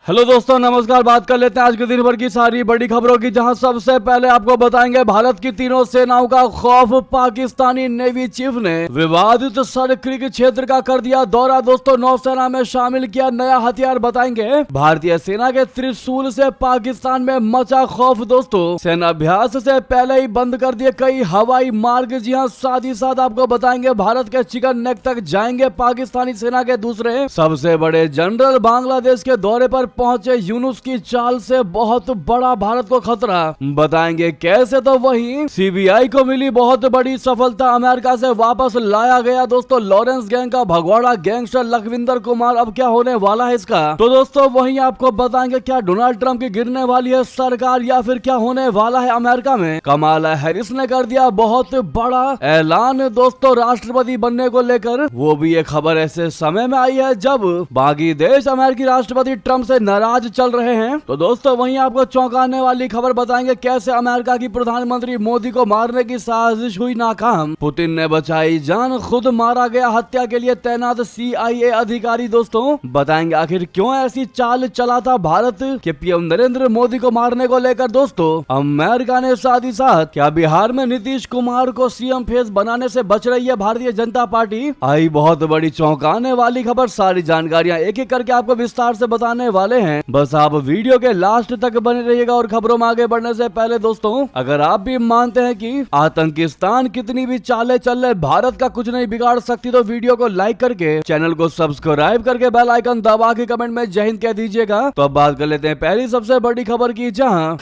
Hello दोस्तों, नमस्कार। बात कर लेते हैं आज के दिन भर की सारी बड़ी खबरों की, जहां सबसे पहले आपको बताएंगे भारत की तीनों सेनाओं का खौफ। पाकिस्तानी नेवी चीफ ने विवादित सर क्रीक क्षेत्र का कर दिया दौरा। दोस्तों, नौसेना में शामिल किया नया हथियार, बताएंगे। भारतीय सेना के त्रिशूल से पाकिस्तान में मचा खौफ। दोस्तों, सेना अभ्यास से पहले ही बंद कर दिए कई हवाई मार्ग। जी हाँ, साथ ही साथ आपको बताएंगे भारत के चिकन नेक तक जाएंगे पाकिस्तानी सेना के दूसरे सबसे बड़े जनरल। बांग्लादेश के दौरे पर पहुंचे यूनुस की चाल से बहुत बड़ा भारत को खतरा, बताएंगे कैसे। तो वहीं सीबीआई को मिली बहुत बड़ी सफलता, अमेरिका से वापस लाया गया दोस्तों लॉरेंस गैंग का भगवाड़ा गैंगस्टर लखविंदर कुमार। अब क्या होने वाला है इसका, तो दोस्तों वहीं आपको बताएंगे क्या डोनाल्ड ट्रंप की गिरने वाली है सरकार या फिर क्या होने वाला है अमेरिका में। कमाला हैरिस ने कर दिया बहुत बड़ा ऐलान दोस्तों राष्ट्रपति बनने को लेकर। वो भी ये खबर ऐसे समय में आई है जब बाकी देश अमेरिकी राष्ट्रपति ट्रंप से नाराज चल रहे हैं। तो दोस्तों वहीं आपको चौंकाने वाली खबर बताएंगे कैसे अमेरिका की प्रधानमंत्री मोदी को मारने की साजिश हुई नाकाम। पुतिन ने बचाई जान, खुद मारा गया। हत्या के लिए तैनात CIA अधिकारी। दोस्तों बताएंगे आखिर क्यों ऐसी चाल चला था भारत के पीएम नरेंद्र मोदी को मारने को लेकर। दोस्तों अमेरिका ने साथ ही साथ क्या बिहार में नीतीश कुमार को CM फेस बनाने से बच रही है भारतीय जनता पार्टी। आई बहुत बड़ी चौंकाने वाली खबर, सारी जानकारियां एक एक करके आपको विस्तार से बताने वाले हैं। बस आप वीडियो के लास्ट तक बने रहिएगा। और खबरों में आगे बढ़ने से पहले दोस्तों, अगर आप भी मानते हैं कि आतंकिस्तान कितनी भी चाले चल ले भारत का कुछ नहीं बिगाड़ सकती, तो वीडियो को लाइक करके चैनल को सब्सक्राइब करके बेल आइकन दबा के कमेंट में जय हिंद कह दीजिएगा। तो अब बात कर लेते हैं पहली सबसे बड़ी खबर की, जहां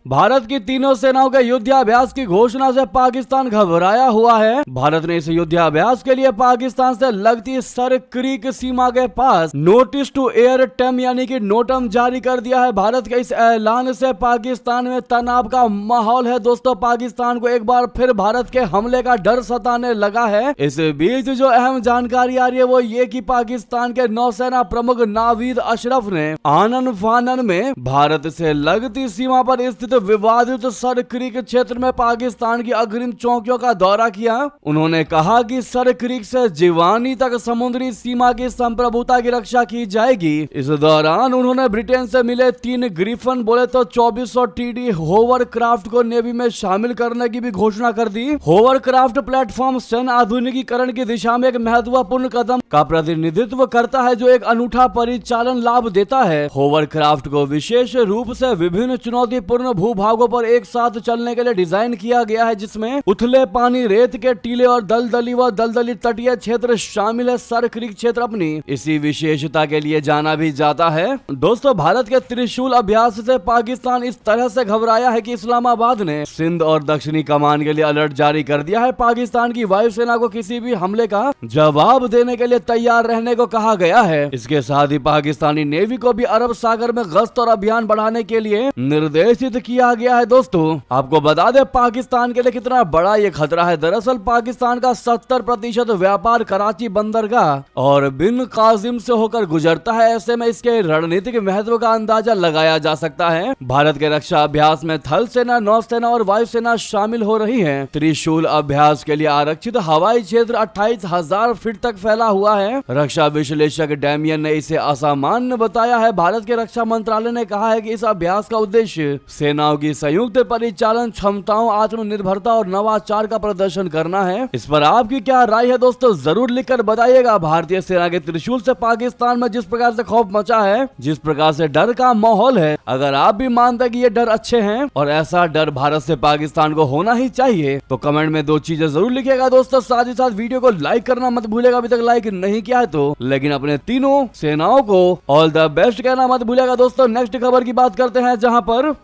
भारत की तीनों सेनाओं के युद्धाभ्यास की घोषणा से पाकिस्तान घबराया हुआ है। भारत ने इस युद्धाभ्यास के लिए पाकिस्तान से लगती सर क्रीक सीमा के पास नोटिस टू एयर टेम यानी कि नोटम जारी कर दिया है। भारत के इस ऐलान से पाकिस्तान में तनाव का माहौल है। दोस्तों पाकिस्तान को एक बार फिर भारत के हमले का डर सताने लगा है। इस बीच जो अहम जानकारी आ रही है वो ये कि पाकिस्तान के नौसेना प्रमुख नावीद अशरफ ने आनन फानन में भारत से लगती सीमा पर स्थित विवादित सर क्रीक क्षेत्र में पाकिस्तान की अग्रिम चौकियों का दौरा किया। उन्होंने कहा कि सर क्रीक से जिवानी तक समुद्री सीमा की संप्रभुता की रक्षा की जाएगी। इस दौरान उन्होंने ब्रिटेन से मिले 3 ग्रिफन बोले तो 2400 TD होवर क्राफ्ट को नेवी में शामिल करने की भी घोषणा कर दी। होवर क्राफ्ट प्लेटफॉर्म सैन्य आधुनिकीकरण की दिशा में एक महत्वपूर्ण कदम का प्रतिनिधित्व करता है जो एक अनूठा परिचालन लाभ देता है। होवर क्राफ्ट को विशेष रूप से विभिन्न चुनौतीपूर्ण भूभागों पर एक साथ चलने के लिए डिजाइन किया गया है, जिसमें उथले पानी, रेत के टीले और दलदली तटीय क्षेत्र शामिल है। सर क्रीक क्षेत्र अपनी इसी विशेषता के लिए जाना भी जाता है। दोस्तों भारत के त्रिशूल अभ्यास से पाकिस्तान इस तरह से घबराया है कि इस्लामाबाद ने सिंध और दक्षिणी कमान के लिए अलर्ट जारी कर दिया है। पाकिस्तान की वायुसेना को किसी भी हमले का जवाब देने के लिए तैयार रहने को कहा गया है। इसके साथ ही पाकिस्तानी नेवी को भी अरब सागर में गश्त और अभियान बढ़ाने के लिए निर्देशित किया गया है। दोस्तों आपको बता दें पाकिस्तान के लिए कितना बड़ा ये खतरा है। दरअसल पाकिस्तान का 70% व्यापार कराची बंदरगाह और बिन काजिम से होकर गुजरता है। ऐसे में इसके रणनीतिक महत्व का अंदाजा लगाया जा सकता है। भारत के रक्षा अभ्यास में थल सेना, नौसेना और वायुसेना शामिल हो रही है। त्रिशूल अभ्यास के लिए आरक्षित हवाई क्षेत्र 28,000 फीट तक फैला हुआ है। रक्षा विश्लेषक डैमियन ने इसे असामान्य बताया है। भारत के रक्षा मंत्रालय ने कहा है कि इस अभ्यास का उद्देश्य सेनाओं की संयुक्त परिचालन क्षमताओं, आत्मनिर्भरता और नवाचार का प्रदर्शन करना है। इस पर आपकी क्या राय है दोस्तों, जरूर लिखकर बताइएगा। भारतीय सेना के त्रिशूल से पाकिस्तान में जिस प्रकार से खौफ मचा है, जिस प्रकार से डर का माहौल है, अगर आप भी मानते हैं कि ये डर अच्छे हैं और ऐसा डर भारत से पाकिस्तान को होना ही चाहिए, तो कमेंट में 2 चीजें जरूर लिखिएगा दोस्तों। साथ ही साथ वीडियो को लाइक करना मत भूलेगा, अभी तक लाइक नहीं किया है तो। लेकिन अपने तीनों सेनाओं को ऑल द बेस्ट कहना मत भूलेगा दोस्तों। नेक्स्ट खबर की बात करते हैं, जहां पर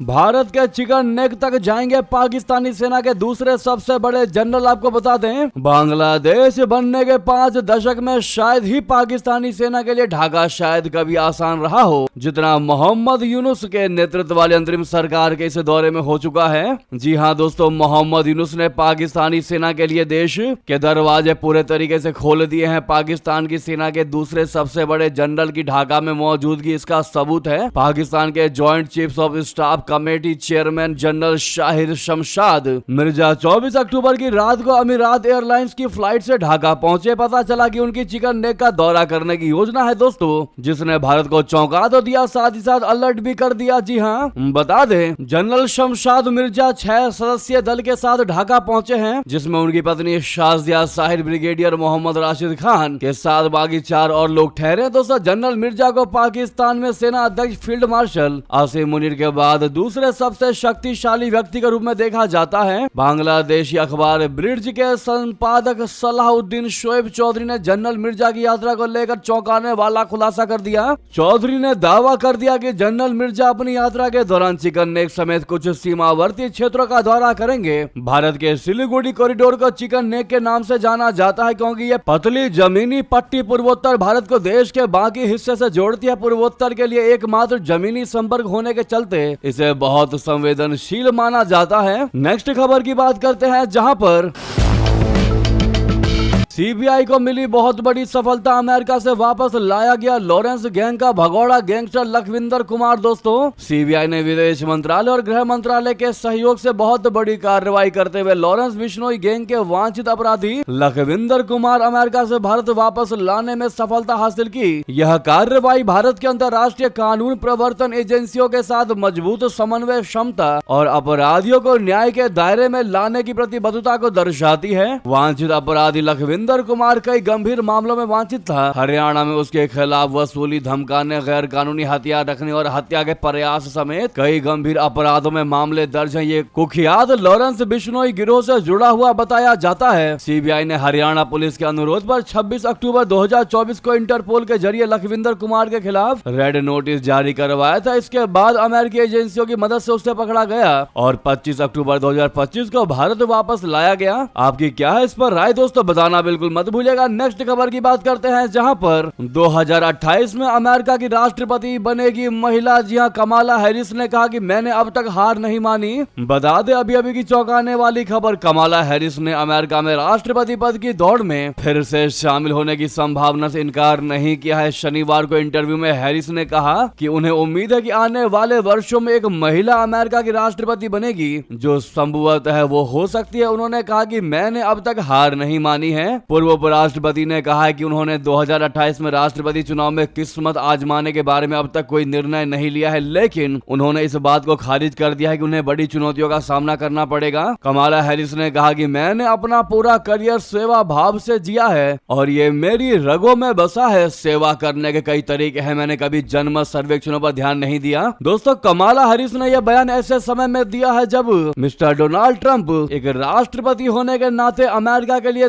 भारत के चिकन नेक तक जाएंगे पाकिस्तानी सेना के दूसरे सबसे बड़े जनरल। आपको बता दें बांग्लादेश बनने के 5 दशक में शायद ही पाकिस्तानी सेना के लिए ढाका शायद कभी आसान रहा हो जितना मोहम्मद यूनुस के नेतृत्व वाली अंतरिम सरकार के इस दौरे में हो चुका है। जी हां दोस्तों, मोहम्मद यूनुस ने पाकिस्तानी सेना के लिए देश के दरवाजे पूरे तरीके से खोल दिए हैं। पाकिस्तान की सेना के दूसरे सबसे बड़े जनरल की ढाका में मौजूदगी इसका सबूत है। पाकिस्तान के joint chiefs of staff committee chairman general Shahir Shamshad Mirza 24 अक्टूबर की रात को अमीरात एयरलाइंस की फ्लाइट से ढाका पहुंचे। पता चला कि उनकी चिकन नेक का दौरा करने की योजना है दोस्तों, जिसने भारत को चौंका तो दिया, साथ ही साथ अलर्ट भी कर दिया। जी हाँ, बता दें जनरल शमशाद मिर्जा 6 सदस्यीय दल के साथ ढाका पहुंचे हैं, जिसमें उनकी पत्नी शाजिया साहिर, ब्रिगेडियर मोहम्मद राशिद खान के साथ बाकी 4 और लोग ठहरे। दोस्तों जनरल मिर्जा को पाकिस्तान में सेना अध्यक्ष फील्ड मार्शल आसिम मुनीर के बाद दूसरे सबसे शक्तिशाली व्यक्ति के रूप में देखा जाता है। बांग्लादेशी अखबार ब्रिड्ज के संपादक सलाहुद्दीन शोएब चौधरी ने जनरल मिर्जा की यात्रा को लेकर चौंकाने वाला खुलासा कर दिया। चौधरी ने दावा कर दिया कि जनरल मिर्जा अपनी यात्रा के दौरान चिकन नेक समेत कुछ सीमावर्ती क्षेत्रों का दौरा करेंगे। भारत के सिलीगुड़ी कॉरिडोर को चिकन नेक के नाम से जाना जाता है, क्योंकि ये पतली जमीनी पट्टी पूर्वोत्तर भारत को देश के बाकी हिस्से से जोड़ती है। पूर्वोत्तर के लिए एकमात्र जमीनी संपर्क होने के चलते इसे बहुत संवेदनशील माना जाता है। नेक्स्ट खबर की बात करते हैं, जहां पर सीबीआई को मिली बहुत बड़ी सफलता। अमेरिका से वापस लाया गया लॉरेंस गैंग का भगोड़ा गैंगस्टर लखविंदर कुमार। दोस्तों सीबीआई ने विदेश मंत्रालय और गृह मंत्रालय के सहयोग से बहुत बड़ी कार्रवाई करते हुए लॉरेंस बिश्नोई गैंग के वांछित अपराधी लखविंदर कुमार अमेरिका से भारत वापस लाने में सफलता हासिल की। यह कार्रवाई भारत के अंतर्राष्ट्रीय कानून प्रवर्तन एजेंसियों के साथ मजबूत समन्वय क्षमता और अपराधियों को न्याय के दायरे में लाने की प्रतिबद्धता को दर्शाती है। वांछित अपराधी लखविंदर कुमार कई गंभीर मामलों में वांछित था। हरियाणा में उसके खिलाफ वसूली, धमकाने, गैर कानूनी हथियार रखने और हत्या के प्रयास समेत कई गंभीर अपराधों में मामले दर्ज हैं। ये कुख्यात लॉरेंस बिश्नोई गिरोह से जुड़ा हुआ बताया जाता है। सीबीआई ने हरियाणा पुलिस के अनुरोध पर 26 अक्टूबर 2024 को इंटरपोल के जरिए लखविंदर कुमार के खिलाफ रेड नोटिस जारी करवाया था। इसके बाद अमेरिकी एजेंसियों की मदद से उसे पकड़ा गया और 25 अक्टूबर 2025 को भारत वापस लाया गया। आपकी क्या है इस पर राय दोस्तों, बताना बिल्कुल मत भूलिएगा। नेक्स्ट खबर की बात करते हैं, जहां पर 2028 में अमेरिका की राष्ट्रपति बनेगी महिला। जी हां, कमाला हैरिस ने कहा कि मैंने अब तक हार नहीं मानी। बता दें अभी अभी की चौंकाने वाली खबर, कमाला हैरिस ने अमेरिका में राष्ट्रपति पद की दौड़ में फिर से शामिल होने की संभावना से इनकार नहीं किया है। शनिवार को इंटरव्यू में हैरिस ने कहा कि उन्हें उम्मीद है कि आने वाले वर्षों में एक महिला अमेरिका की राष्ट्रपति बनेगी, जो संभवतः वो हो सकती है। उन्होंने कहा कि मैंने अब तक हार नहीं मानी है। पूर्व उपराष्ट्रपति ने कहा है कि उन्होंने 2028 में राष्ट्रपति चुनाव में किस्मत आजमाने के बारे में अब तक कोई निर्णय नहीं लिया है, लेकिन उन्होंने इस बात को खारिज कर दिया है कि उन्हें बड़ी चुनौतियों का सामना करना पड़ेगा। कमाला हैरिस ने कहा कि मैंने अपना पूरा करियर सेवा भाव से जिया है और ये मेरी रगों में बसा है। सेवा करने के कई तरीके हैं, मैंने कभी जनमत सर्वेक्षणों पर ध्यान नहीं दिया। दोस्तों कमाला हैरिस ने यह बयान ऐसे समय में दिया है जब मिस्टर डोनाल्ड ट्रंप एक राष्ट्रपति होने के नाते अमेरिका के लिए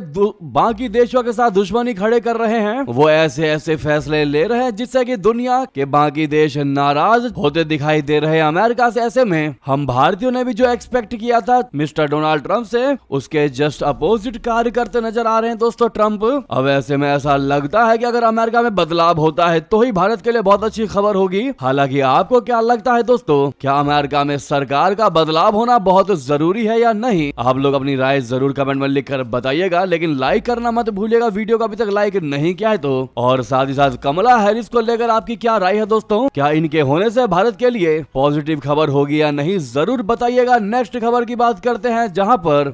बाकी देशों के साथ दुश्मनी खड़े कर रहे हैं। वो ऐसे ऐसे फैसले ले रहे हैं जिससे कि दुनिया के बाकी देश नाराज होते दिखाई दे रहे हैं अमेरिका से। ऐसे में हम भारतीयों ने भी जो एक्सपेक्ट किया था मिस्टर डोनाल्ड ट्रंप से, उसके जस्ट अपोजिट कार्य करते नजर आ रहे हैं दोस्तों ट्रंप। अब ऐसे में ऐसा लगता है कि अगर अमेरिका में बदलाव होता है तो ही भारत के लिए बहुत अच्छी खबर होगी। हालांकि आपको क्या लगता है दोस्तों, क्या अमेरिका में सरकार का बदलाव होना बहुत जरूरी है या नहीं? आप लोग अपनी राय जरूर कमेंट में लिखकर बताइएगा, लेकिन लाइक करना मत भूलिएगा वीडियो को अभी तक लाइक नहीं किया है तो। और साथ ही साथ कमला हैरिस को लेकर आपकी क्या राय है दोस्तों, क्या इनके होने से भारत के लिए पॉजिटिव खबर होगी या नहीं, जरूर बताइएगा। नेक्स्ट खबर की बात करते हैं, जहां पर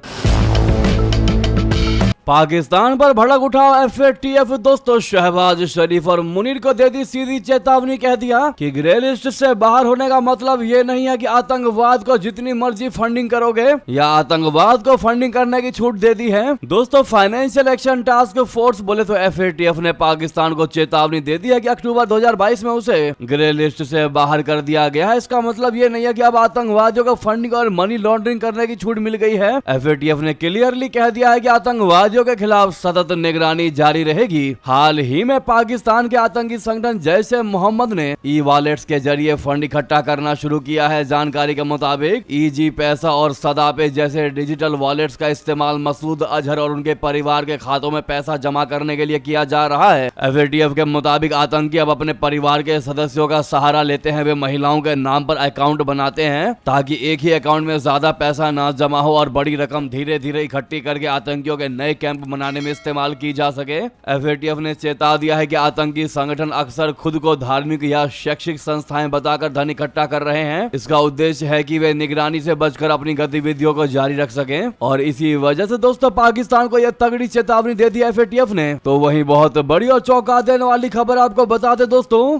पाकिस्तान पर भड़क उठा FATF। दोस्तों शहबाज शरीफ और मुनीर को दे दी सीधी चेतावनी, कह दिया कि ग्रे लिस्ट से बाहर होने का मतलब ये नहीं है कि आतंकवाद को जितनी मर्जी फंडिंग करोगे या आतंकवाद को फंडिंग करने की छूट दे दी है। दोस्तों फाइनेंशियल एक्शन टास्क फोर्स बोले तो FATF ने पाकिस्तान को चेतावनी दे दी है कि अक्टूबर 2022 में उसे ग्रे लिस्ट से बाहर कर दिया गया है। इसका मतलब ये नहीं है कि अब आतंकवादियों को फंडिंग और मनी लॉन्ड्रिंग करने की छूट मिल गई है। FATF ने क्लियरली कह दिया है कि आतंकवादियों के खिलाफ सतत निगरानी जारी रहेगी। हाल ही में पाकिस्तान के आतंकी संगठन जैश-ए मोहम्मद ने ई-वॉलेट्स के जरिए फंड इकट्ठा करना शुरू किया है। जानकारी के मुताबिक ईजी पैसा और सदापे जैसे डिजिटल वॉलेट्स का इस्तेमाल मसूद अजहर और उनके परिवार के खातों में पैसा जमा करने के लिए किया जा रहा है। FATF के मुताबिक आतंकी अब अपने परिवार के सदस्यों का सहारा लेते हैं। वे महिलाओं के नाम पर अकाउंट बनाते हैं ताकि एक ही अकाउंट में ज्यादा पैसा ना जमा हो और बड़ी रकम धीरे धीरे इकट्ठी करके आतंकियों के नए कैंप बनाने में इस्तेमाल की जा सके। FATF ने चेता दिया है कि आतंकी संगठन अक्सर खुद को धार्मिक या शैक्षिक संस्थाएं बताकर धन इकट्ठा कर रहे हैं। इसका उद्देश्य है कि वे निगरानी से बचकर अपनी गतिविधियों को जारी रख सकें और इसी वजह से दोस्तों पाकिस्तान को यह तगड़ी चेतावनी दे दी FATF ने। तो वही बहुत बड़ी और चौंका देने वाली खबर आपको बता दे दोस्तों,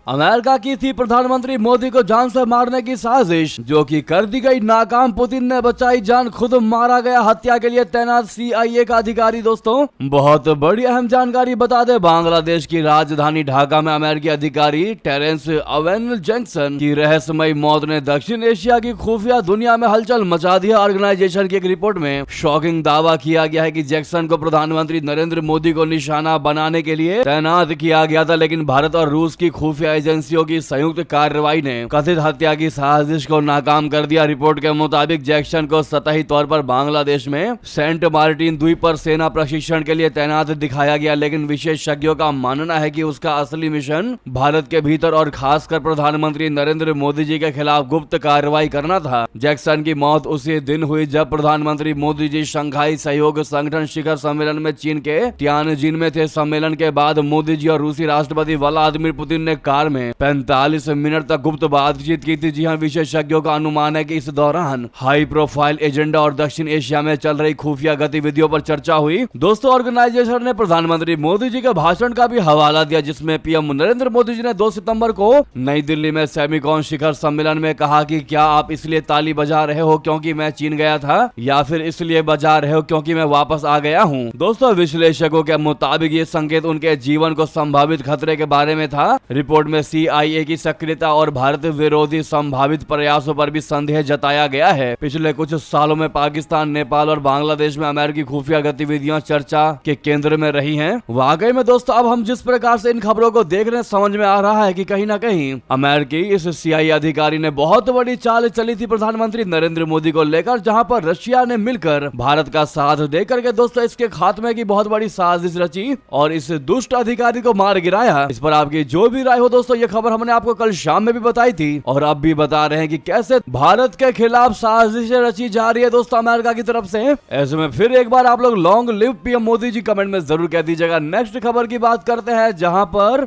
अमेरिका की थी प्रधानमंत्री मोदी को जान से मारने की साजिश, जो कि कर दी गई नाकाम। पुतिन ने बचाई जान, खुद मारा गया। हत्या के लिए तैनात CIA का अधिकारी। दोस्तों बहुत बड़ी अहम जानकारी बता दे, बांग्लादेश की राजधानी ढाका में अमेरिकी अधिकारी टेरेंस अवेन जैक्सन की रहस्यमयी मौत ने दक्षिण एशिया की खुफिया दुनिया में हलचल मचा दी। ऑर्गेनाइजेशन की एक रिपोर्ट में शॉकिंग दावा किया गया है कि जैक्सन को प्रधानमंत्री नरेंद्र मोदी को निशाना बनाने के लिए तैनात किया गया था, लेकिन भारत और रूस की खुफिया एजेंसियों की संयुक्त कार्रवाई ने कथित हत्या की साजिश को नाकाम कर दिया। रिपोर्ट के मुताबिक जैक्सन को सतही तौर पर बांग्लादेश में सेंट मार्टिन द्वीप पर सेना प्रशिक्षण के लिए तैनात दिखाया गया, लेकिन विशेषज्ञों का मानना है कि उसका असली मिशन भारत के भीतर और खासकर प्रधानमंत्री नरेंद्र मोदी जी के खिलाफ गुप्त कार्रवाई करना था। जैक्सन की मौत उसी दिन हुई जब प्रधानमंत्री मोदी जी शंघाई सहयोग संगठन शिखर सम्मेलन में चीन के तियानजिन में थे। सम्मेलन के बाद मोदी जी और रूसी राष्ट्रपति व्लादिमीर पुतिन ने कार में 45 मिनट तक गुप्त बातचीत की थी। जी हां, विशेषज्ञों का अनुमान है कि इस दौरान हाई प्रोफाइल एजेंडा और दक्षिण एशिया में चल रही खुफिया गतिविधियों पर चर्चा हुई। दोस्तों ऑर्गेनाइजेशन ने प्रधानमंत्री मोदी जी के भाषण का भी हवाला दिया, जिसमें PM नरेंद्र मोदी जी ने 2 सितंबर को नई दिल्ली में सेमिकॉन शिखर सम्मेलन में कहा कि क्या आप इसलिए ताली बजा रहे हो क्योंकि मैं चीन गया था, या फिर इसलिए बजा रहे हो क्योंकि मैं वापस आ गया हूँ। दोस्तों विश्लेषकों के मुताबिक ये संकेत उनके जीवन को संभावित खतरे के बारे में था। रिपोर्ट में CIA की सक्रियता और भारत विरोधी संभावित प्रयासों पर भी संदेह जताया गया है। पिछले कुछ सालों में पाकिस्तान, नेपाल और बांग्लादेश में अमेरिकी खुफिया गतिविधियां चर्चा के केंद्र में रही हैं। वाकई में दोस्तों अब हम जिस प्रकार से इन खबरों को देख रहे हैं, समझ में आ रहा है कि कहीं ना कहीं अमेरिकी इस CIA अधिकारी ने बहुत बड़ी चाल चली थी प्रधानमंत्री नरेंद्र मोदी को लेकर, जहां पर रशिया ने मिलकर भारत का साथ देकर के दोस्तों इसके खात्मे की बहुत बड़ी साजिश रची और इस दुष्ट अधिकारी को मार गिराया। इस पर आपकी जो भी राय हो दोस्तों, ये खबर हमने आपको कल शाम में भी बताई थी और अब भी बता रहे हैं कि कैसे भारत के खिलाफ साजिशें रची जा रही है दोस्तों अमेरिका की तरफ से। ऐसे में फिर एक बार आप लोग long live PM Modi ji comment में जरूर कह दीजिएगा। नेक्स्ट खबर की बात करते हैं, जहां पर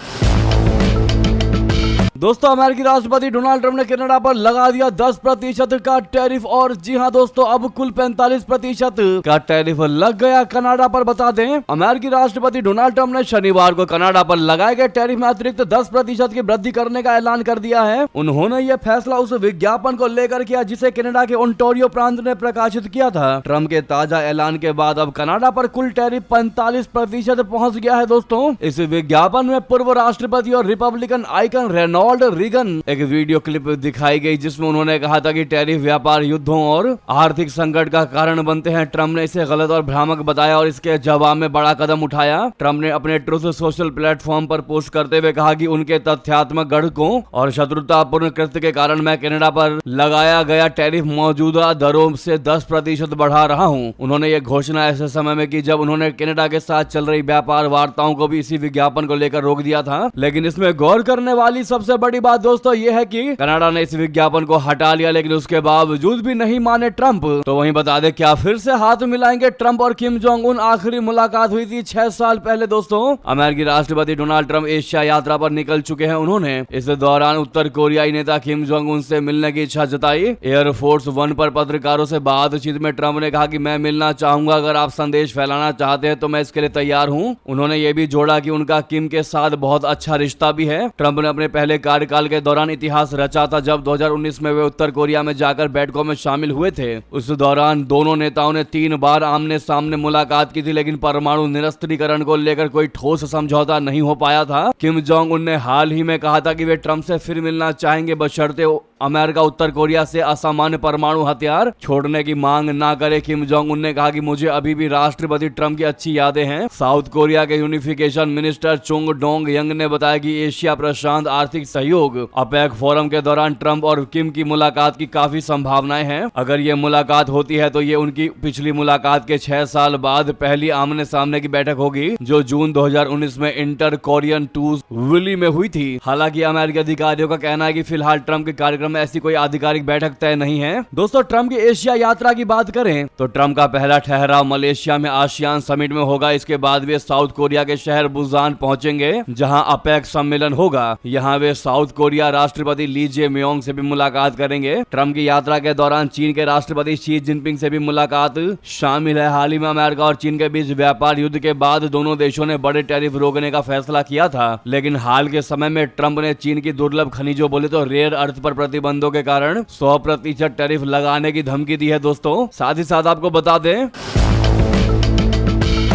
दोस्तों अमेरिकी राष्ट्रपति डोनाल्ड ट्रंप ने कनाडा पर लगा दिया 10% का टैरिफ और जी हां दोस्तों अब कुल 45% का टैरिफ लग गया कनाडा पर। बता दें अमेरिकी राष्ट्रपति डोनाल्ड ट्रंप ने शनिवार को कनाडा पर लगाए गए टैरिफ में अतिरिक्त 10% की वृद्धि करने का ऐलान कर दिया है। उन्होंने यह फैसला उस विज्ञापन को लेकर किया जिसे कनाडा के ओंटारियो प्रांत ने प्रकाशित किया था। ट्रंप के ताजा ऐलान के बाद अब कनाडा पर कुल टैरिफ 45% पहुंच गया है। दोस्तों इस विज्ञापन में पूर्व राष्ट्रपति और रिपब्लिकन आइकन रेनॉल्ड रीगन एक वीडियो क्लिप दिखाई गई, जिसमें उन्होंने कहा था कि टैरिफ व्यापार युद्धों और आर्थिक संकट का कारण बनते हैं। ट्रंप ने इसे गलत और भ्रामक बताया और इसके जवाब में बड़ा कदम उठाया। ट्रंप ने अपने ट्रुथ सोशल प्लेटफॉर्म पर पोस्ट करते हुए कहा कि उनके तथ्यात्मक गढ़कों और शत्रुतापूर्ण कृत्य के कारण मैं कनाडा पर लगाया गया टैरिफ मौजूदा दरों से 10% बढ़ा रहा हूं। उन्होंने ये घोषणा ऐसे समय में की जब उन्होंने कनाडा के साथ चल रही व्यापार वार्ताओं को भी इसी विज्ञापन को लेकर रोक दिया था। लेकिन इसमें गौर करने वाली सबसे बड़ी बात दोस्तों ये है कि कनाडा ने इस विज्ञापन को हटा लिया, लेकिन उसके बावजूद भी नहीं माने ट्रंप। तो वहीं बता दें क्या फिर से हाथ मिलाएंगे ट्रंप और किम जोंग उन? आखिरी मुलाकात हुई थी 6 साल पहले। दोस्तों अमेरिकी राष्ट्रपति डोनाल्ड ट्रंप एशिया यात्रा पर निकल चुके हैं। उन्होंने इस दौरान उत्तर कोरियाई नेता किम जोंग उन से मिलने की इच्छा जताई। एयरफोर्स 1 पर पत्रकारों से बातचीत में ट्रंप ने कहा कि मैं मिलना चाहूंगा, अगर आप संदेश फैलाना चाहते हैं तो मैं इसके लिए तैयार हूं। उन्होंने ये भी जोड़ा कि उनका किम के साथ बहुत अच्छा रिश्ता भी है। ट्रंप ने अपने पहले कार्यकाल के दौरान इतिहास रचा था जब 2019 में वे उत्तर कोरिया में जाकर बैठकों में शामिल हुए थे। उस दौरान दोनों नेताओं ने 3 बार आमने सामने मुलाकात की थी, लेकिन परमाणु निरस्त्रीकरण को लेकर कोई ठोस समझौता नहीं हो पाया था। किम जोंग उन ने हाल ही में कहा था कि वे ट्रंप से फिर मिलना चाहेंगे, बशर्ते अमेरिका उत्तर कोरिया से असामान्य परमाणु हथियार छोड़ने की मांग ना करे। किम जोंग उन ने कहा कि मुझे अभी भी राष्ट्रपति ट्रंप की अच्छी यादें हैं। साउथ कोरिया के यूनिफिकेशन मिनिस्टर चुंग डोंग यंग ने बताया कि एशिया प्रशांत आर्थिक सहयोग अपेक फोरम के दौरान ट्रंप और किम की मुलाकात की काफी संभावनाएं हैं। अगर ये मुलाकात होती है तो ये उनकी पिछली मुलाकात के 6 साल बाद पहली आमने सामने की बैठक होगी, जो जून 2019 में इंटर कोरियन टूज विली में हुई थी। हालांकि अमेरिकी अधिकारियों का कहना है कि फिलहाल ट्रंप के कार्यक्रम कार्यक्रम में ऐसी कोई आधिकारिक बैठक तय नहीं है। दोस्तों, ट्रंप की एशिया यात्रा की बात करें तो ट्रंप का पहला ठहराव मलेशिया में आसियान समिट में होगा। इसके बाद वे साउथ कोरिया के शहर बुसान पहुंचेंगे, जहां अपेक सम्मेलन होगा। यहां वे साउथ कोरिया राष्ट्रपति ली जे म्योंग से भी मुलाकात करेंगे। ट्रंप की यात्रा के दौरान चीन के राष्ट्रपति शी जिनपिंग से भी मुलाकात शामिल है। हाल ही में अमेरिका और चीन के बीच व्यापार युद्ध के बाद दोनों देशों ने बड़े टैरिफ रोकने का फैसला किया था, लेकिन हाल के समय में ट्रंप ने चीन की दुर्लभ खनिजों बोले तो रेयर अर्थ पर प्रतिबंधों के कारण 100% टैरिफ लगाने की धमकी दी है। दोस्तों, साथ ही साथ आपको बता दें,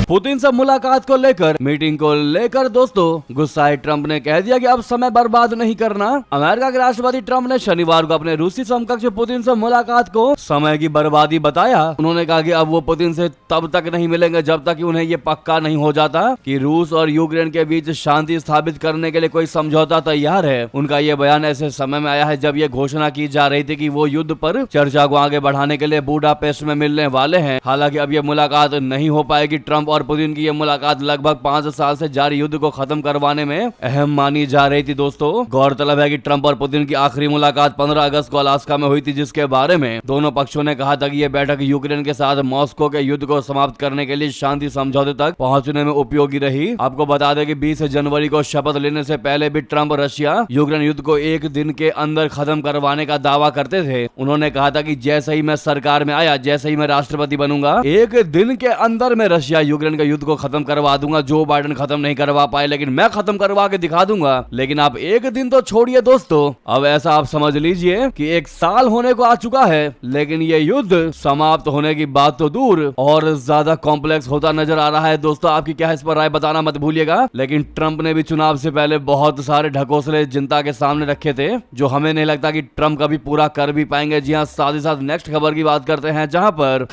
पुतिन से मुलाकात को लेकर, मीटिंग को लेकर दोस्तों गुस्साए ट्रंप ने कह दिया कि अब समय बर्बाद नहीं करना। अमेरिका के राष्ट्रपति ट्रंप ने शनिवार को अपने रूसी समकक्ष पुतिन से मुलाकात को समय की बर्बादी बताया। उन्होंने कहा कि अब वो पुतिन से तब तक नहीं मिलेंगे जब तक कि उन्हें ये पक्का नहीं हो जाता कि रूस और यूक्रेन के बीच शांति स्थापित करने के लिए कोई समझौता तैयार है। उनका ये बयान ऐसे समय में आया है जब ये घोषणा की जा रही थी कि वो युद्ध पर चर्चा को आगे बढ़ाने के लिए बुडापेस्ट में मिलने वाले हैं। हालांकि अब ये मुलाकात नहीं हो पाएगी। ट्रंप और पुतिन की यह मुलाकात लगभग 5 साल से जारी युद्ध को खत्म करवाने में अहम मानी जा रही थी। दोस्तों, गौरतलब है कि ट्रंप और पुतिन की आखिरी मुलाकात 15 अगस्त को अलास्का में हुई थी, जिसके बारे में दोनों पक्षों ने कहा था कि यह बैठक यूक्रेन के साथ मॉस्को के युद्ध को समाप्त करने के लिए शांति समझौते तक पहुंचने में उपयोगी रही। आपको बता दें कि 20 जनवरी को शपथ लेने से पहले भी ट्रंप रशिया यूक्रेन युद्ध को एक दिन के अंदर खत्म करवाने का दावा करते थे। उन्होंने कहा था कि जैसे ही मैं सरकार में आया, जैसे ही मैं राष्ट्रपति बनूंगा, एक दिन के अंदर मैं रशिया यूक्रेन का युद्ध को खत्म करवा दूंगा। जो बाइडेन खत्म नहीं करवा पाए, लेकिन मैं खत्म करवा के दिखा दूंगा। लेकिन आप एक दिन तो छोड़िए दोस्तों, अब ऐसा आप समझ लीजिए कि 1 साल होने को आ चुका है, लेकिन ये युद्ध समाप्त होने की बात तो दूर और ज्यादा कॉम्प्लेक्स होता नजर आ रहा है। दोस्तों, आपकी क्या है इस पर राय बताना मत भूलिएगा। लेकिन ट्रंप ने भी चुनाव से पहले बहुत सारे ढकोसले जनता के सामने रखे थे, जो हमें नहीं लगता कि ट्रंप कभी पूरा कर भी पाएंगे। जी हाँ, साथ ही साथ नेक्स्ट खबर की बात करते हैं, जहां पर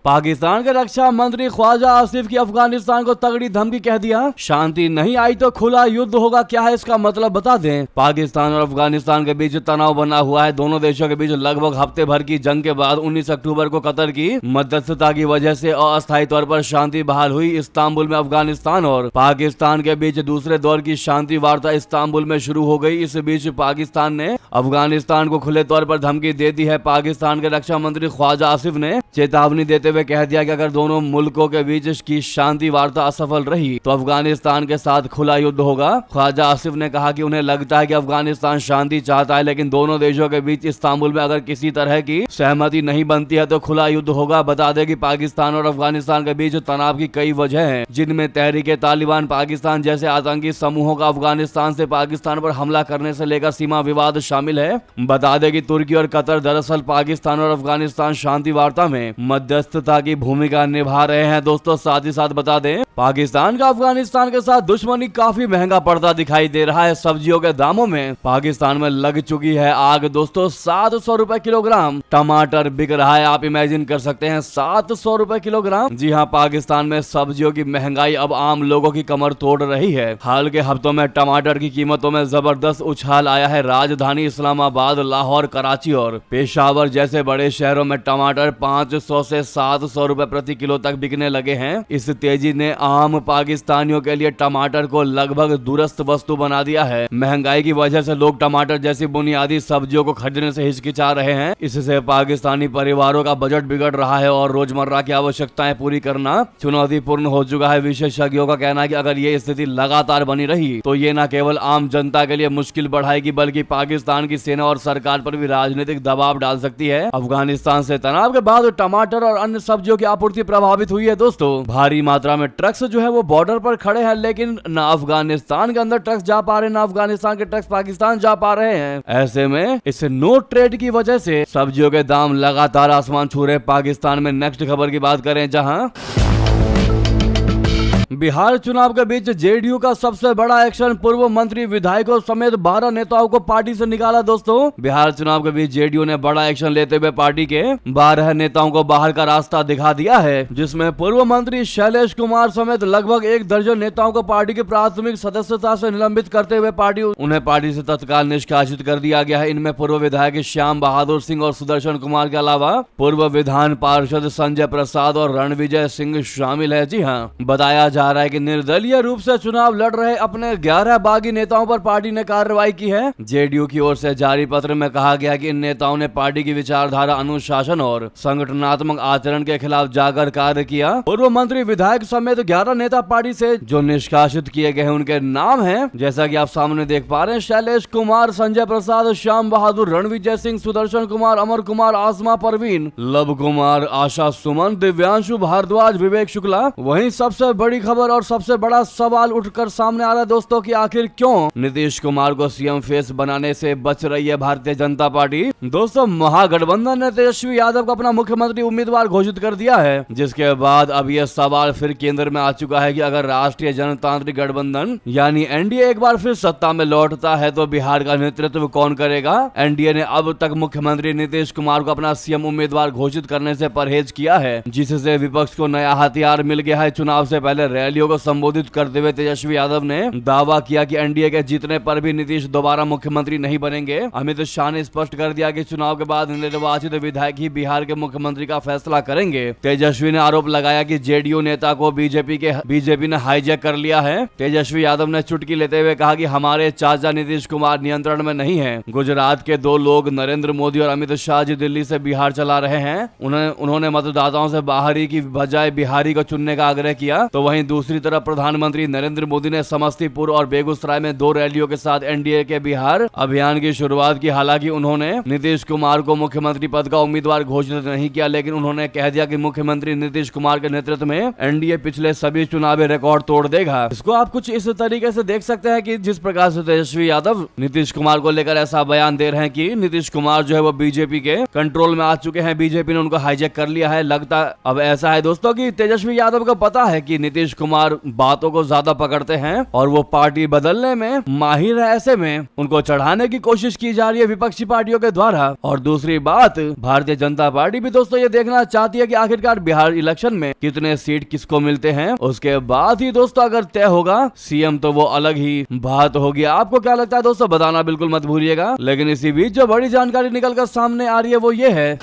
पाकिस्तान के रक्षा मंत्री ख्वाजा आसिफ की अफगानिस्तान को तगड़ी धमकी, कह दिया शांति नहीं आई तो खुला युद्ध होगा। क्या है इसका मतलब बता दें। पाकिस्तान और अफगानिस्तान के बीच तनाव बना हुआ है। दोनों देशों के बीच लगभग हफ्ते भर की जंग के बाद 19 अक्टूबर को कतर की मध्यस्थता की वजह से अस्थायी तौर पर शांति बहाल हुई। इस्तांबुल में अफगानिस्तान और पाकिस्तान के बीच दूसरे दौर की शांति वार्ता इस्तांबुल में शुरू हो गई। इस बीच पाकिस्तान ने अफगानिस्तान को खुले तौर पर धमकी दे दी है। पाकिस्तान के रक्षा मंत्री ख्वाजा आसिफ ने चेतावनी देते हुए कह दिया कि अगर दोनों मुल्कों के बीच की शांति वार्ता असफल रही तो अफगानिस्तान के साथ खुला युद्ध होगा। ख्वाजा आसिफ ने कहा कि उन्हें लगता है कि अफगानिस्तान शांति चाहता है, लेकिन दोनों देशों के बीच इस्तांबुल में अगर किसी तरह की सहमति नहीं बनती है तो खुला युद्ध होगा। बता दें कि पाकिस्तान और अफगानिस्तान के बीच तनाव की कई वजह हैं, जिनमें तहरीके तालिबान पाकिस्तान जैसे आतंकी समूहों का अफगानिस्तान से पाकिस्तान पर हमला करने से लेकर सीमा विवाद शामिल है। बता दें कि तुर्की और कतर दरअसल पाकिस्तान और अफगानिस्तान शांति वार्ता में मध्यस्थता की भूमिका निभा रहे हैं। दोस्तों, साथ ही साथ बता दें, पाकिस्तान का अफगानिस्तान के साथ दुश्मनी काफी महंगा पड़ता दिखाई दे रहा है। सब्जियों के दामों में पाकिस्तान में लग चुकी है आग। दोस्तों, 700 रुपए किलोग्राम टमाटर बिक रहा है। आप इमेजिन कर सकते हैं, 700 रुपए किलोग्राम। जी हाँ, पाकिस्तान में सब्जियों की महंगाई अब आम लोगों की कमर तोड़ रही है। हाल के हफ्तों में टमाटर की कीमतों में जबरदस्त उछाल आया है। राजधानी इस्लामाबाद, लाहौर, कराची और पेशावर जैसे बड़े शहरों में टमाटर 500 से 700 रुपए प्रति किलो तक बिकने लगे हैं। इस तेजी ने आम पाकिस्तानियों के लिए टमाटर को लगभग दूरस्थ वस्तु बना दिया है। महंगाई की वजह से लोग टमाटर जैसी बुनियादी सब्जियों को खरीदने से हिचकिचा रहे हैं। इससे पाकिस्तानी परिवारों का बजट बिगड़ रहा है और रोजमर्रा की आवश्यकताएं पूरी करना चुनौतीपूर्ण हो चुका है। विशेषज्ञों का कहना है कि अगर ये स्थिति लगातार बनी रही तो ये न केवल आम जनता के लिए मुश्किल बढ़ाएगी, बल्कि पाकिस्तान की सेना और सरकार पर भी राजनीतिक दबाव डाल सकती है। अफगानिस्तान से तनाव के बाद टमाटर और अन्य सब्जियों की आपूर्ति प्रभावित हुई है। दोस्तों, भारी मात्रा में ट्रक्स जो है वो बॉर्डर पर खड़े हैं, लेकिन न अफगानिस्तान के अंदर ट्रक्स जा पा रहे, न अफगानिस्तान के ट्रक्स पाकिस्तान जा पा रहे हैं। ऐसे में इस नो ट्रेड की वजह से सब्जियों के दाम लगातार आसमान छू रहे। पाकिस्तान में नेक्स्ट खबर की बात करें, जहां बिहार चुनाव के बीच जेडीयू का सबसे बड़ा एक्शन, पूर्व मंत्री विधायकों समेत 12 नेताओं को पार्टी से निकाला। दोस्तों, बिहार चुनाव के बीच जेडीयू ने बड़ा एक्शन लेते हुए पार्टी के 12 नेताओं को बाहर का रास्ता दिखा दिया है, जिसमें पूर्व मंत्री शैलेश कुमार समेत लगभग 1 दर्जन नेताओं को पार्टी की प्राथमिक सदस्यता से निलंबित करते हुए उन्हें पार्टी से तत्काल निष्कासित कर दिया गया है। इनमें पूर्व विधायक श्याम बहादुर सिंह और सुदर्शन कुमार के अलावा पूर्व विधान पार्षद संजय प्रसाद और रणविजय सिंह शामिल है। जी हाँ, बताया जा जा रहा है कि निर्दलीय रूप से चुनाव लड़ रहे अपने 11 बागी नेताओं पर पार्टी ने कार्रवाई की है। जेडीयू की ओर से जारी पत्र में कहा गया कि इन नेताओं ने पार्टी की विचारधारा, अनुशासन और संगठनात्मक आचरण के खिलाफ जाकर कार्य किया। पूर्व मंत्री, विधायक समेत 11 नेता पार्टी से जो निष्कासित किए गए हैं उनके नाम हैं, जैसा कि आप सामने देख पा रहे हैं, शैलेश कुमार, संजय प्रसाद, श्याम बहादुर, रणविजय सिंह, सुदर्शन कुमार, अमर कुमार, आसमा परवीन, लव कुमार, आशा सुमन, दिव्यांशु भारद्वाज, विवेक शुक्ला। वहीं सबसे बड़ी खबर और सबसे बड़ा सवाल उठकर सामने आ रहा है दोस्तों कि आखिर क्यों नीतीश कुमार को सीएम फेस बनाने से बच रही है भारतीय जनता पार्टी। दोस्तों, महागठबंधन ने तेजस्वी यादव को अपना मुख्यमंत्री उम्मीदवार घोषित कर दिया है, जिसके बाद अब यह सवाल फिर केंद्र में आ चुका है कि अगर राष्ट्रीय जनतांत्रिक गठबंधन यानी एनडीए एक बार फिर सत्ता में लौटता है तो बिहार का नेतृत्व कौन करेगा। एनडीए ने अब तक मुख्यमंत्री नीतीश कुमार को अपना सीएम उम्मीदवार घोषित करने से परहेज किया है, जिससे विपक्ष को नया हथियार मिल गया है। चुनाव से पहले रैलियों को संबोधित करते हुए तेजस्वी यादव ने दावा किया कि एनडीए के जीतने पर भी नीतीश दोबारा मुख्यमंत्री नहीं बनेंगे। अमित शाह ने स्पष्ट कर दिया कि चुनाव के बाद निर्वाचित विधायक ही बिहार के मुख्यमंत्री का फैसला करेंगे। तेजस्वी ने आरोप लगाया कि जेडीयू नेता को बीजेपी ने हाईजैक कर लिया है। तेजस्वी यादव ने चुटकी लेते हुए कहा कि हमारे चाचा नीतीश कुमार नियंत्रण में नहीं है। गुजरात के दो लोग नरेंद्र मोदी और अमित शाह जी दिल्ली से बिहार चला रहे हैं। उन्होंने मतदाताओं से बाहरी की बजाय बिहारी को चुनने का आग्रह किया। तो वहीं दूसरी तरफ प्रधानमंत्री नरेंद्र मोदी ने समस्तीपुर और बेगूसराय में 2 रैलियों के साथ एनडीए के बिहार अभियान की शुरुआत की। हालांकि उन्होंने नीतीश कुमार को मुख्यमंत्री पद का उम्मीदवार घोषित नहीं किया, लेकिन उन्होंने कह दिया कि मुख्यमंत्री नीतीश कुमार के नेतृत्व में एनडीए पिछले सभी चुनावी रिकॉर्ड तोड़ देगा। इसको आप कुछ इस तरीके से देख सकते हैं कि जिस प्रकार से तेजस्वी यादव नीतीश कुमार को लेकर ऐसा बयान दे रहे हैं कि नीतीश कुमार जो है वो बीजेपी के कंट्रोल में आ चुके हैं, बीजेपी ने उनको हाईजैक कर लिया है। लगता अब ऐसा है दोस्तों कि तेजस्वी यादव को पता है कि नीतीश कुमार बातों को ज्यादा पकड़ते हैं और वो पार्टी बदलने में माहिर है। ऐसे में उनको चढ़ाने की कोशिश की जा रही है विपक्षी पार्टियों के द्वारा। और दूसरी बात, भारतीय जनता पार्टी भी दोस्तों ये देखना चाहती है कि आखिरकार बिहार इलेक्शन में कितने सीट किसको मिलते हैं। उसके बाद ही दोस्तों अगर तय होगा सीएम तो वो अलग ही बात होगी। आपको क्या लगता है दोस्तों, बताना बिल्कुल मत भूलिएगा। लेकिन इसी बीच जो बड़ी जानकारी निकलकर सामने आ रही है वो ये है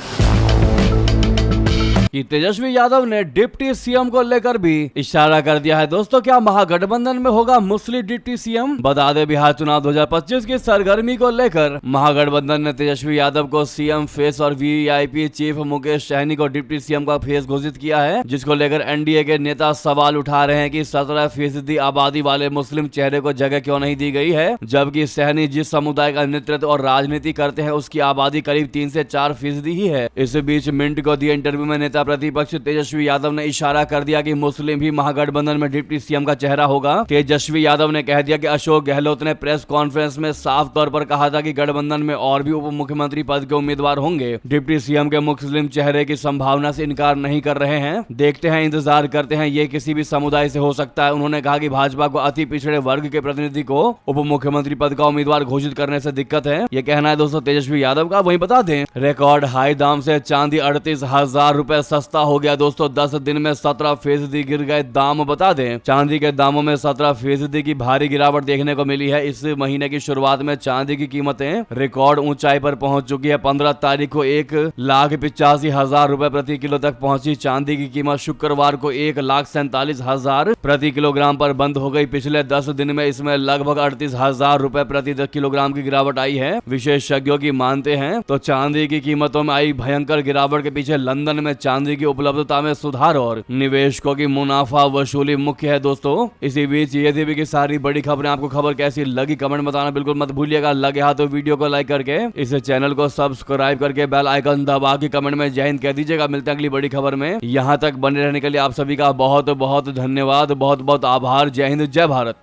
कि तेजस्वी यादव ने डिप्टी सीएम को लेकर भी इशारा कर दिया है। दोस्तों, क्या महागठबंधन में होगा मुस्लिम डिप्टी सीएम? बता दें, बिहार चुनाव 2025 की सरगर्मी को लेकर महागठबंधन ने तेजस्वी यादव को सीएम फेस और वीआईपी चीफ मुकेश सहनी को डिप्टी सीएम का फेस घोषित किया है, जिसको लेकर एनडीए के नेता सवाल उठा रहे हैं कि 17% आबादी वाले मुस्लिम चेहरे को जगह क्यों नहीं दी गई है, जबकि सहनी जिस समुदाय का नेतृत्व और राजनीति करते हैं उसकी आबादी करीब 3 से 4% ही है। इस बीच मिंट को दिए इंटरव्यू में नेता प्रतिपक्ष तेजस्वी यादव ने इशारा कर दिया कि मुस्लिम भी महागठबंधन में डिप्टी सीएम का चेहरा होगा। तेजस्वी यादव ने कह दिया कि अशोक गहलोत ने प्रेस कॉन्फ्रेंस में साफ तौर पर कहा था कि गठबंधन में और भी उप मुख्यमंत्री पद के उम्मीदवार होंगे। डिप्टी सीएम के मुस्लिम चेहरे की संभावना से इनकार नहीं कर रहे हैं। देखते हैं, इंतजार करते हैं, ये किसी भी समुदाय से हो सकता है। उन्होंने कहा कि भाजपा को अति पिछड़े वर्ग के प्रतिनिधि को उप मुख्यमंत्री पद का उम्मीदवार घोषित करने से दिक्कत है, ये कहना है दोस्तों तेजस्वी यादव का। वहीं बता दें, रिकॉर्ड हाई दाम से चांदी 38,000 रुपए सस्ता हो गया दोस्तों। 10 दिन में 17% गिर गए दाम। बता दें, चांदी के दामों में 17% की भारी गिरावट देखने को मिली है। इस महीने की शुरुआत में चांदी की कीमतें रिकॉर्ड ऊंचाई पर पहुंच चुकी है। 15 तारीख को 1,85,000 रुपए प्रति किलो तक पहुंची चांदी की कीमत। शुक्रवार को 1,47,000 प्रति किलोग्राम पर बंद हो गई। पिछले 10 दिन में इसमें लगभग 38,000 रुपए प्रति किलोग्राम की गिरावट आई है। विशेषज्ञों की मानते हैं तो चांदी की कीमतों में आई भयंकर गिरावट के पीछे लंदन में चांदी की उपलब्धता में सुधार और निवेशकों की मुनाफा वसूली मुख्य है दोस्तों। इसी बीच ये थी की सारी बड़ी खबरें। आपको खबर कैसी लगी कमेंट बताना बिल्कुल मत भूलिएगा। लगे हाथ तो वीडियो को लाइक करके इस चैनल को सब्सक्राइब करके बेल आइकन दबा के कमेंट में जय हिंद कह दीजिएगा। मिलते हैं अगली बड़ी खबर में। यहाँ तक बने रहने के लिए आप सभी का बहुत बहुत धन्यवाद, बहुत बहुत आभार। जय हिंद, जय भारत।